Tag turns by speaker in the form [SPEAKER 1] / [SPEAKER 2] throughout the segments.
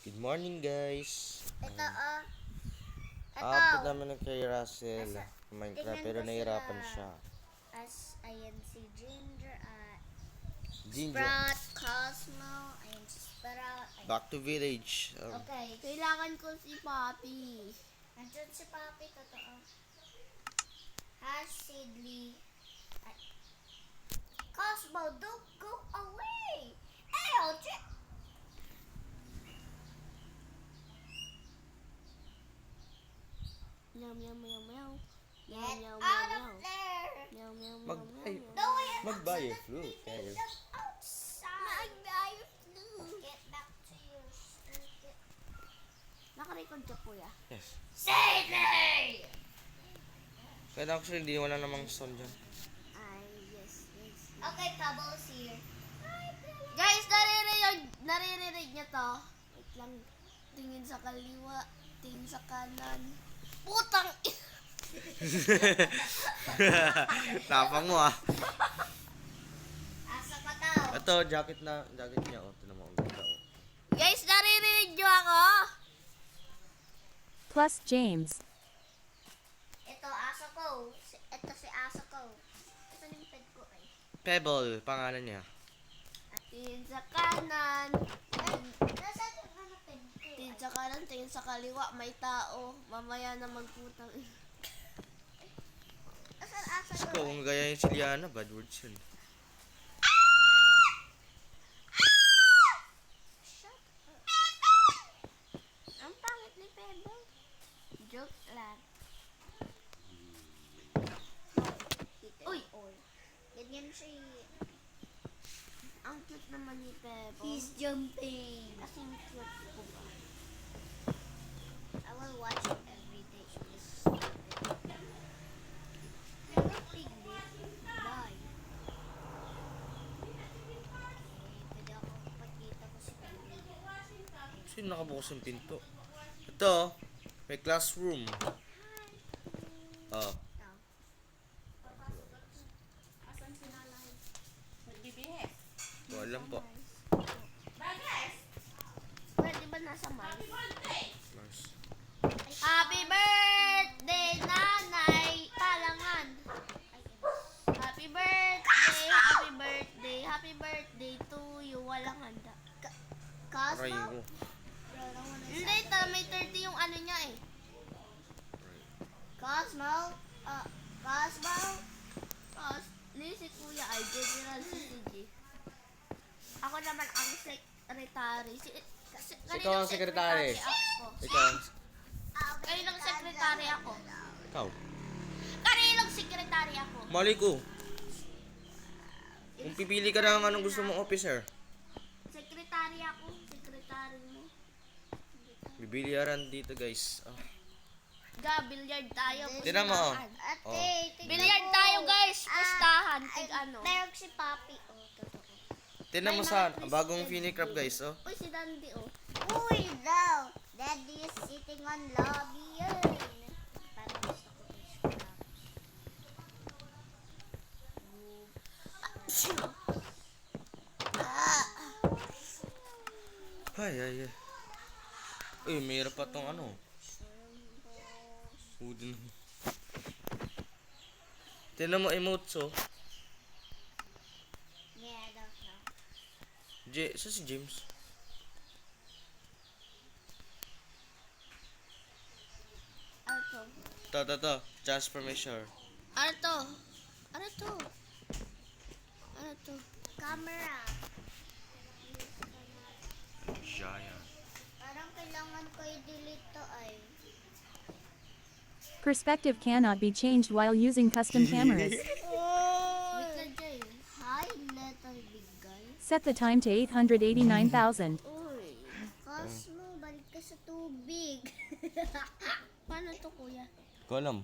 [SPEAKER 1] Good morning, guys.
[SPEAKER 2] Ito,
[SPEAKER 1] Upload naman ng kay Russell Minecraft,
[SPEAKER 2] tingnan
[SPEAKER 1] pero
[SPEAKER 2] ko
[SPEAKER 1] nahihirapan
[SPEAKER 2] sila.
[SPEAKER 1] siya.
[SPEAKER 2] Ayan si Ginger at
[SPEAKER 1] Ginger,
[SPEAKER 2] Sprout, Cosmo, ayan si Sprout. Ayan.
[SPEAKER 1] back to village.
[SPEAKER 2] Okay,
[SPEAKER 3] Kailangan ko si Papi.
[SPEAKER 2] nandyan si Papi, totoo. Sidley. Ay. Cosmo, don't go away! Ew,
[SPEAKER 3] Meow, meow, meow, meow. Meow,
[SPEAKER 2] get
[SPEAKER 3] meow,
[SPEAKER 2] out
[SPEAKER 3] meow,
[SPEAKER 2] of there!
[SPEAKER 3] meow, meow, meow,
[SPEAKER 1] Mag-
[SPEAKER 3] meow,
[SPEAKER 1] ay,
[SPEAKER 3] meow.
[SPEAKER 2] No way, I'm
[SPEAKER 1] Magbuy a
[SPEAKER 2] not
[SPEAKER 1] fruit,
[SPEAKER 2] leaving
[SPEAKER 1] guys.
[SPEAKER 2] them outside. Get back to your stupid...
[SPEAKER 3] Nakarecord ka, kuya.
[SPEAKER 1] Yes.
[SPEAKER 2] Sidley!
[SPEAKER 1] Kaya actually, hindi wala namang sound dyan.
[SPEAKER 3] Ay, yes, yes.
[SPEAKER 2] Okay, Pebbles here.
[SPEAKER 3] Guys, naririnig niyo to. Wait lang. Tingin sa kaliwa, tingin sa kanan. Putang
[SPEAKER 1] Tapang mo ah.
[SPEAKER 2] Asa ka daw?
[SPEAKER 1] Ito, jacket niya. Oh, ito naman. Ang ganda. Oh.
[SPEAKER 3] Guys, naririnig niyo ako?
[SPEAKER 4] Plus James.
[SPEAKER 2] Ito, aso ko. Ito si aso ko. Ito yung pet ko eh.
[SPEAKER 1] Pebble, pangalan niya.
[SPEAKER 3] At tingin sa kanan.
[SPEAKER 2] Nasaan yung mga pet ko?
[SPEAKER 3] Tingin sa kanan, tingin sa kaliwa. May tao. Mamaya na magputang.
[SPEAKER 2] Nasaan aso
[SPEAKER 1] Ikaw,
[SPEAKER 2] ko?
[SPEAKER 1] kung gaya yung si Liana, bad words yun.
[SPEAKER 3] Ang pangit ni Pebble. Joke lang. Uy!
[SPEAKER 2] Ganyan siya.
[SPEAKER 3] Ang cute naman ni Pebble.
[SPEAKER 2] He's jumping.
[SPEAKER 3] Kasing cute ko ba?
[SPEAKER 2] I will watch it every day. He's Piglet. Bye. Pwede ako pagkita ko si Piglet.
[SPEAKER 1] Sino nakabukas yung pinto? Ito, may classroom. Oh. Ko alam po.
[SPEAKER 3] Pwede ba nasa mic?
[SPEAKER 1] Mars.
[SPEAKER 3] Happy birthday, nanay! Palangan! Happy birthday, happy birthday, happy birthday to you. Walang handa.
[SPEAKER 1] Aray
[SPEAKER 2] Cosmo?
[SPEAKER 1] ko.
[SPEAKER 3] Hindi, may 30 yung ano niya eh.
[SPEAKER 2] Cosmo? Cosmo?
[SPEAKER 3] Tapos, si Kuya ay General CCG. Ako naman ang secretary.
[SPEAKER 1] Ikaw ang secretary.
[SPEAKER 3] Ako.
[SPEAKER 1] Ikaw.
[SPEAKER 3] Kaninang secretary ako.
[SPEAKER 1] Ikaw.
[SPEAKER 3] Kaninang secretary ako.
[SPEAKER 1] Mali ko. Kung pipili ka ng anong gusto mong officer,
[SPEAKER 3] Secretary ako. Secretary mo.
[SPEAKER 1] bibiliaran dito guys. Oh.
[SPEAKER 3] Billiard tayo.
[SPEAKER 1] Tingnan mo, oh.
[SPEAKER 3] pustahan.
[SPEAKER 2] Ate, tingnan
[SPEAKER 3] Billiard
[SPEAKER 2] mo.
[SPEAKER 3] tayo guys. Pustahan. Tig
[SPEAKER 2] Ay,
[SPEAKER 3] ano.
[SPEAKER 2] meron si Papi. Oh, totoo.
[SPEAKER 1] Tingnan mo sa bagong Finicraft guys. Oh.
[SPEAKER 3] Uy, si Dandy oh.
[SPEAKER 2] Uy, daw. Daddy is sitting on lobby yun. Parang gusto ko
[SPEAKER 1] Ay, ay, ay. Uy, mayroon pa tong ano. Wooden. Tingnan mo emotes oh.
[SPEAKER 2] Yeah, I don't know.
[SPEAKER 1] Sa si James.
[SPEAKER 3] Ano to?
[SPEAKER 1] To. Transformation.
[SPEAKER 3] Ano to? Ano to? Ano to?
[SPEAKER 2] Camera.
[SPEAKER 1] Giant.
[SPEAKER 2] Parang kailangan ko i-delete to ay.
[SPEAKER 4] Perspective cannot be changed while using custom cameras.
[SPEAKER 3] Wait lang dyan.
[SPEAKER 2] Hi, little big guy.
[SPEAKER 4] Set the time to 889,000.
[SPEAKER 3] Uy.
[SPEAKER 2] Cosmo, balik ka sa tubig.
[SPEAKER 3] Paano to kuya?
[SPEAKER 1] Ko alam.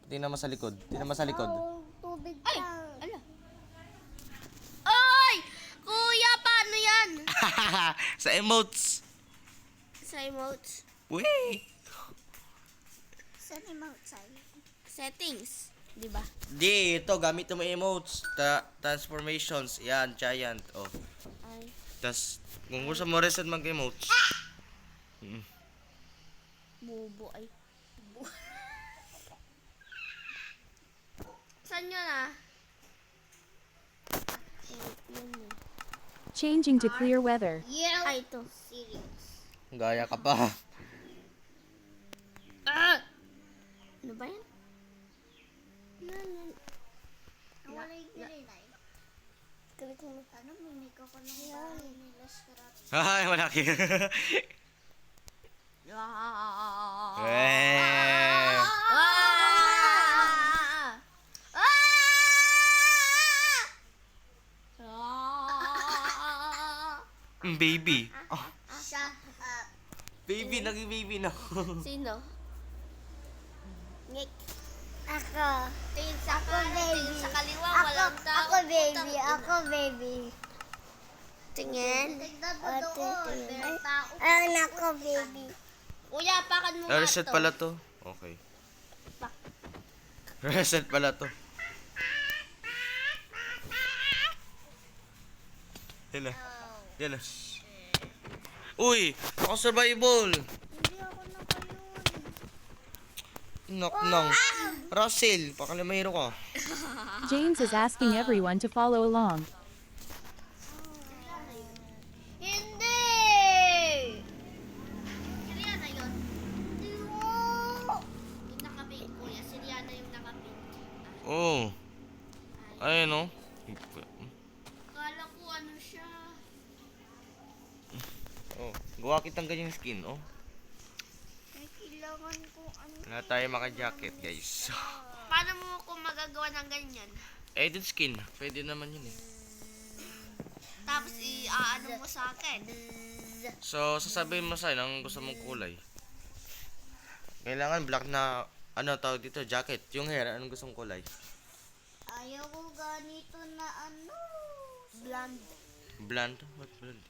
[SPEAKER 1] Tingnan mo sa likod. Tingnan mo sa likod.
[SPEAKER 2] Oh, tubig
[SPEAKER 3] Ay!
[SPEAKER 2] lang.
[SPEAKER 3] Ala. Ay! Kuya, paano yan?
[SPEAKER 1] Sa emotes.
[SPEAKER 3] Sa emotes.
[SPEAKER 1] Wait.
[SPEAKER 2] Saan yung outside?
[SPEAKER 3] Settings. Di ba?
[SPEAKER 1] Di, ito. Gamit mo emotes. Transformations. Yan, giant. Oh.
[SPEAKER 3] Ay.
[SPEAKER 1] Tas, kung gusto mo reset mag-emotes, Mm.
[SPEAKER 3] Bubo ay. Saan yun ah? Yun eh.
[SPEAKER 4] Changing to clear weather.
[SPEAKER 2] Yeah.
[SPEAKER 3] Ay, ito.
[SPEAKER 2] Serious.
[SPEAKER 1] Gaya ka pa.
[SPEAKER 3] Ah! Ano ba yan?
[SPEAKER 2] Wala yung green ay.
[SPEAKER 3] Galit mo.
[SPEAKER 2] Ano, mimik ako ng bahay nila scrap.
[SPEAKER 1] Ay, malaki.
[SPEAKER 3] Ah!
[SPEAKER 1] Eh. Baby. Oh,
[SPEAKER 2] Shut up.
[SPEAKER 1] baby, naging baby na.
[SPEAKER 3] Sino? Nick.
[SPEAKER 2] Ako.
[SPEAKER 3] Tingin sa
[SPEAKER 2] Ako,
[SPEAKER 3] kanan,
[SPEAKER 2] baby.
[SPEAKER 3] tingin sa kaliwa,
[SPEAKER 2] Ako,
[SPEAKER 3] walang tao.
[SPEAKER 2] ako baby.
[SPEAKER 3] Putang ina.
[SPEAKER 2] Ako baby.
[SPEAKER 3] Tingin.
[SPEAKER 2] Tignan mo
[SPEAKER 3] Ate,
[SPEAKER 2] doon.
[SPEAKER 3] tingin.
[SPEAKER 2] Meron tao. Ay, nako baby.
[SPEAKER 3] Kuya, pakan mo nga
[SPEAKER 1] Reset
[SPEAKER 3] to.
[SPEAKER 1] pala to. Okay. Reset pala to. Yan na. Yan na. Uy! Naka-survival!
[SPEAKER 2] Hindi ako nakayon.
[SPEAKER 1] Knock nang. Russell, pakalimero ka.
[SPEAKER 4] James is asking everyone to follow along.
[SPEAKER 2] Hindi!
[SPEAKER 3] Si Rihanna yun.
[SPEAKER 2] Hindi mo.
[SPEAKER 3] Yung nakapink, kuya. Si Rihanna yung nakapink.
[SPEAKER 1] Oo. Ayun o.
[SPEAKER 3] Akala ko ano siya.
[SPEAKER 1] Oh, gawa kitang ganyang skin, oh.
[SPEAKER 2] Ay, kailangan ko ano.
[SPEAKER 1] Wala tayo maka-jacket, guys.
[SPEAKER 3] Paano mo kung magagawa ng ganyan?
[SPEAKER 1] Edit skin. Pwede naman yun eh.
[SPEAKER 3] Tapos i-aano mo sa akin.
[SPEAKER 1] So, sasabihin mo sa'yo ang gusto mong kulay. Kailangan black na, ano tawag dito, jacket. Yung hair, anong gusto mong kulay?
[SPEAKER 2] Ayaw ko ganito na ano.
[SPEAKER 3] Blonde.
[SPEAKER 1] Blonde? What blonde?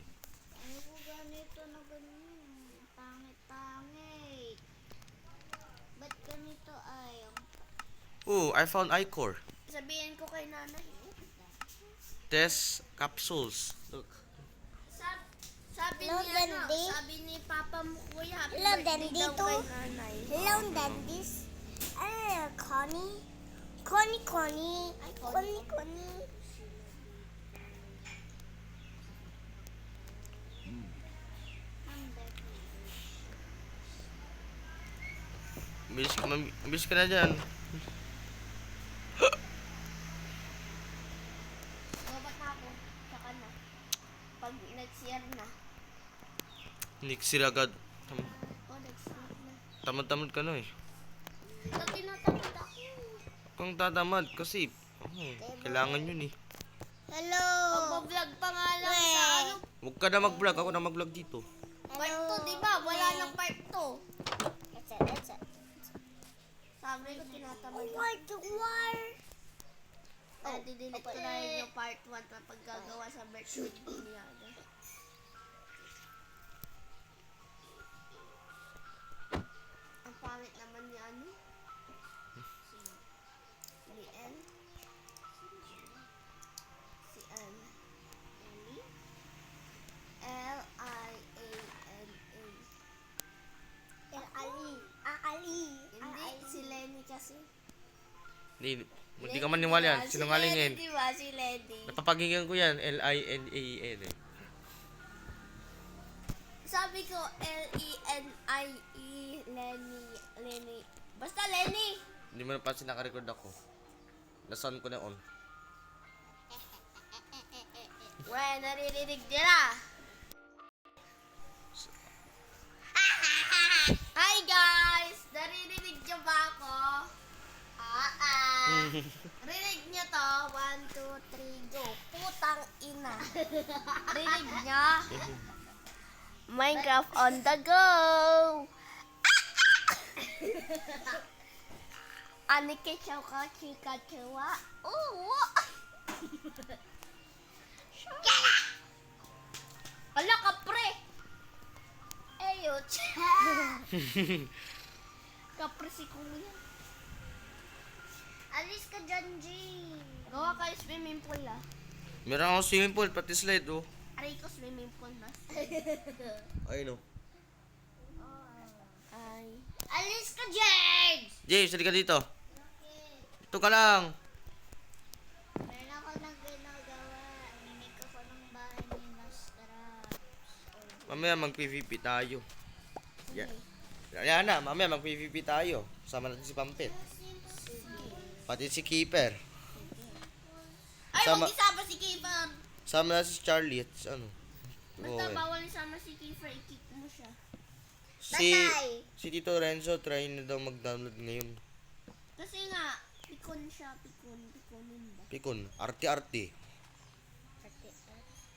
[SPEAKER 2] Ayaw ko ganito na ganyan. Pangit-pangit. Ba't ganito ayaw?
[SPEAKER 1] Oh, I found iCore.
[SPEAKER 3] Sabihin ko kay nanay.
[SPEAKER 1] Test capsules. Look.
[SPEAKER 3] Sabi
[SPEAKER 2] Hello,
[SPEAKER 3] ni ano,
[SPEAKER 2] Dandy?
[SPEAKER 3] sabi ni papa mo kuya, happy
[SPEAKER 2] Hello,
[SPEAKER 3] birthday
[SPEAKER 2] Dandy
[SPEAKER 3] daw
[SPEAKER 2] to.
[SPEAKER 3] kay nanay.
[SPEAKER 2] Hello, Dandis. Connie? Connie.
[SPEAKER 3] Ay, Connie.
[SPEAKER 2] Connie.
[SPEAKER 1] Bilis ka na dyan.
[SPEAKER 3] Babat na ako. Saka na. Pag next year na.
[SPEAKER 1] Nixir agad.
[SPEAKER 3] Oh, next year na.
[SPEAKER 1] Tamad-tamad ka na eh.
[SPEAKER 3] Ito tinatamad ako.
[SPEAKER 1] Kung tatamad kasi, kailangan yun eh.
[SPEAKER 2] Hello.
[SPEAKER 3] Pag-vlog pa nga lang sa ano.
[SPEAKER 1] Huwag ka na mag-vlog. Ako na mag-vlog dito.
[SPEAKER 3] Part 2, di ba? Wala nang part 2.
[SPEAKER 2] That's it.
[SPEAKER 3] Sabi ko tinatamad ako.
[SPEAKER 2] What?
[SPEAKER 3] Didelete ko na rin yung part 1 na paggagawa sa birthday ni Yana. Ang pangit naman ni ano? Ni L. Si L. L-I-A-N-A.
[SPEAKER 2] Ali.
[SPEAKER 3] Hindi, si Lenny kasi.
[SPEAKER 1] Hindi ka maniwala yan. Sinungaling yan.
[SPEAKER 3] Si Lenny, di ba? Si Lenny.
[SPEAKER 1] Napapakinggan ko yan. L-I-N-A-N eh.
[SPEAKER 3] Sabi ko, L-E-N-I-E, Lenny. Basta Lenny!
[SPEAKER 1] Hindi mo napansin naka-record ako. Nasan ko na on.
[SPEAKER 3] Well, naririnig nila. Hi guys! Naririnig niyo ba ako? Rinig niyo to? 1, 2, 3, go. Putang ina. Rinig niyo? Minecraft on the go! Anike choka chika chewa. Oo! Ala ka pre! Ayot! Kapre si kuya.
[SPEAKER 2] Alis ka dyan, Jean.
[SPEAKER 3] Gawa kayo swimming pool ah.
[SPEAKER 1] Meron akong swimming pool, pati slide oh.
[SPEAKER 3] Aray ko swimming pool na.
[SPEAKER 1] Ayun oh. James, halika dito. Dito ka lang.
[SPEAKER 2] Meron ako ng ginagawa. Inimik ako ng bahay ni Nostra.
[SPEAKER 1] Mamaya mag-PVP tayo. Yeah. Yan na, mamaya mag-PVP tayo. Sama natin si Pampit. Pati si Keeper.
[SPEAKER 3] Ay,
[SPEAKER 1] Sama-
[SPEAKER 3] huwag isama si Kiefer.
[SPEAKER 1] Sama natin si Charlie at ano.
[SPEAKER 3] Basta
[SPEAKER 1] Owen.
[SPEAKER 3] bawal isama si Kiefer, i-kick mo siya.
[SPEAKER 1] Si Tito Renzo try na daw mag-download ngayon.
[SPEAKER 3] Kasi nga, pikon siya, pikonin ba?
[SPEAKER 1] Pikon, arte-arte.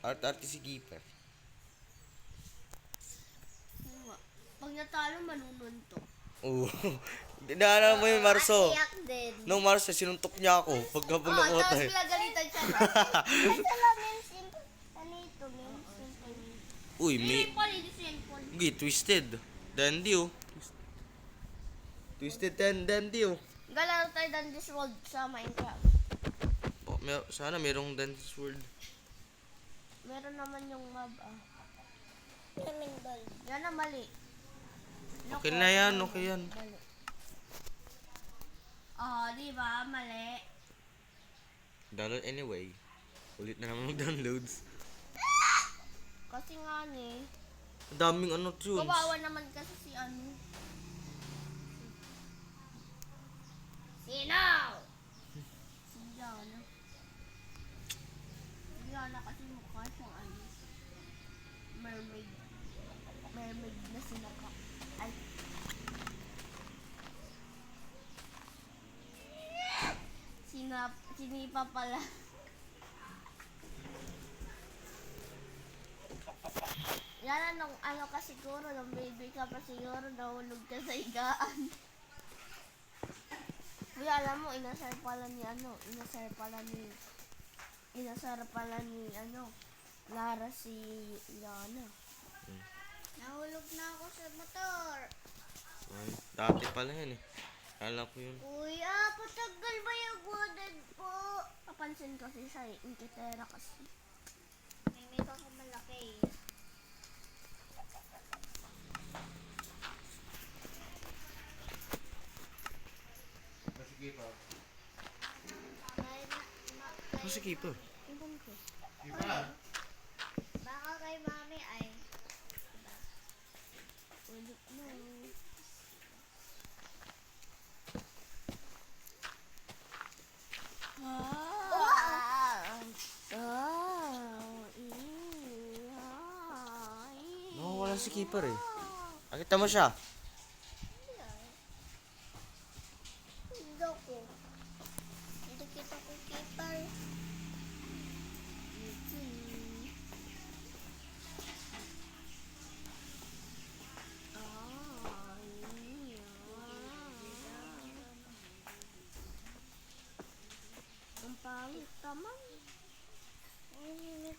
[SPEAKER 1] Arte-arte si Keeper.
[SPEAKER 3] Oo nga. Pag natalo, manununtok.
[SPEAKER 1] Oo. Dinaanan mo yung Marso.
[SPEAKER 2] Iyak din.
[SPEAKER 1] Nung Marso, sinuntok niya ako. Pagkabang
[SPEAKER 3] Oh,
[SPEAKER 1] nakuha
[SPEAKER 3] tapos
[SPEAKER 1] tayo.
[SPEAKER 3] pinagalitan siya.
[SPEAKER 2] Ito lang yung simple. Ganito, yung simple.
[SPEAKER 1] Uy, may...
[SPEAKER 3] Simple, hindi simple.
[SPEAKER 1] Uy, twisted. Dandy oh. Twisted and dandy oh.
[SPEAKER 3] Galaro tayo dan this world sa Minecraft.
[SPEAKER 1] Oh, sana merong dandy sword.
[SPEAKER 3] Meron naman yung mob
[SPEAKER 2] Kaming ball.
[SPEAKER 3] Yan na mali.
[SPEAKER 1] Okay na yan, okay yan.
[SPEAKER 3] Mali. Di ba? Mali.
[SPEAKER 1] Download anyway. Ulit na naman mag-downloads.
[SPEAKER 3] Kasi nga ni,
[SPEAKER 1] Ang daming ano tunes.
[SPEAKER 3] kawawa naman kasi si ano.
[SPEAKER 2] Sino?
[SPEAKER 3] Si Yana. Si Yana kasi mukha siyang ano. Mermaid. Mermaid na sinaka. Ay. Sinipa pala. Yan nung ano ka siguro, nung baby ka pa siguro, nahulog ka sa higaan. Kuya, alam mo, inasar pala ni Lara si Yana.
[SPEAKER 2] Nahulog na ako sa motor.
[SPEAKER 1] Ay, dati pala yan eh. Kala ko yun.
[SPEAKER 2] Kuya, patagal ba yung wooden po?
[SPEAKER 3] Papansin kasi siya eh, inkitera kasi.
[SPEAKER 2] May make ako malaki.
[SPEAKER 1] Ano si Keeper?
[SPEAKER 3] Ibon ko.
[SPEAKER 2] Baka kay mami ay
[SPEAKER 3] Ulit mo.
[SPEAKER 1] Wala si Keeper eh. Nakita mo siya?
[SPEAKER 2] hindi ko. Hindi kita ko keeper.
[SPEAKER 3] Ang pangit naman.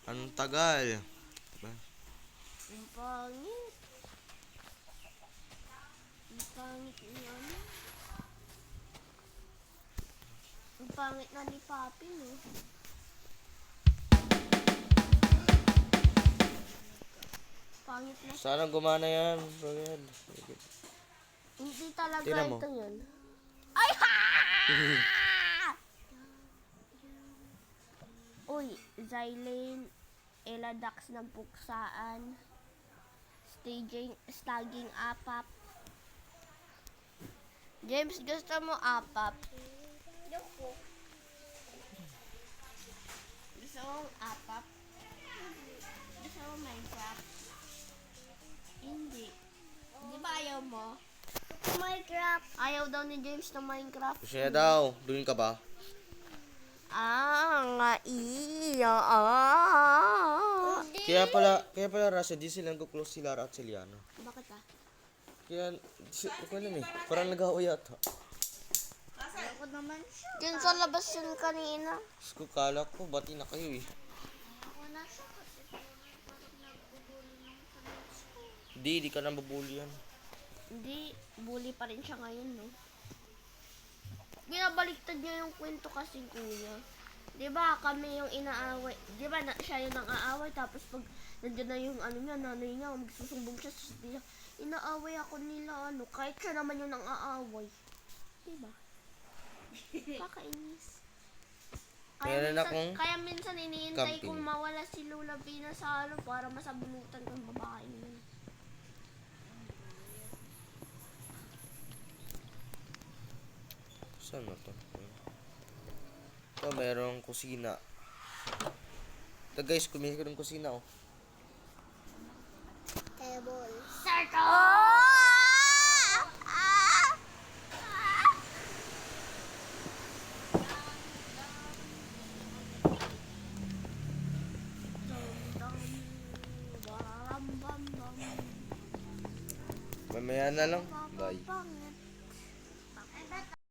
[SPEAKER 1] Anong tagal? Ba?
[SPEAKER 3] Ang pangit. Ang pangit ni ano. Ang pangit na ni Papi, no? Pangit na.
[SPEAKER 1] Sana gumana yan. Brad.
[SPEAKER 3] Hindi talaga
[SPEAKER 1] Tingnan mo.
[SPEAKER 3] ito yun. Ay, ha! Uy, Xylene, Eladax ng puksaan, staging apap. James, gusto mo apap?
[SPEAKER 2] Yoko.
[SPEAKER 3] Gusto mo apap? Gusto mo Minecraft? Hindi. Di ba ayaw mo?
[SPEAKER 2] Minecraft.
[SPEAKER 3] Ayaw daw ni James ng Minecraft.
[SPEAKER 1] Gusto niya daw. Doon ka ba?
[SPEAKER 3] Nga iya.
[SPEAKER 1] Kaya pala Rasa, di sila nag-close si Lara at si Liana.
[SPEAKER 3] Bakit
[SPEAKER 1] Kaya, ako alam eh. Parang nag-aaway yata.
[SPEAKER 2] Ako naman siya.
[SPEAKER 3] Diyan sa labas yun kanina.
[SPEAKER 1] Diyos ko, kala ko, bati na kayo eh.
[SPEAKER 2] Ako na siya kasi parang nagbubulo ng comments ko.
[SPEAKER 1] Di ka nang babuli yan.
[SPEAKER 3] Hindi, bully pa rin siya ngayon, no? Binabaliktad niya yung kwento kasi, kuya. Di ba kami yung inaaway, di ba siya yung nang-aaway, tapos pag nandiyan na yung ano niya, nanay niya, magsusumbong siya sa niya, inaaway ako nila, ano, kahit siya naman yung nang-aaway. Diba? Kakainis.
[SPEAKER 1] Meron akong
[SPEAKER 3] Kaya minsan iniintay
[SPEAKER 1] camping.
[SPEAKER 3] kong mawala si Lola Pina sa ano para masabunutan ng babae yun.
[SPEAKER 1] Saan na to? Ito, merong kusina. Ito guys, kumihin ko ng kusina oh.
[SPEAKER 2] Table.
[SPEAKER 3] Circle!
[SPEAKER 1] Mamaya na lang. Bye.
[SPEAKER 3] Bye.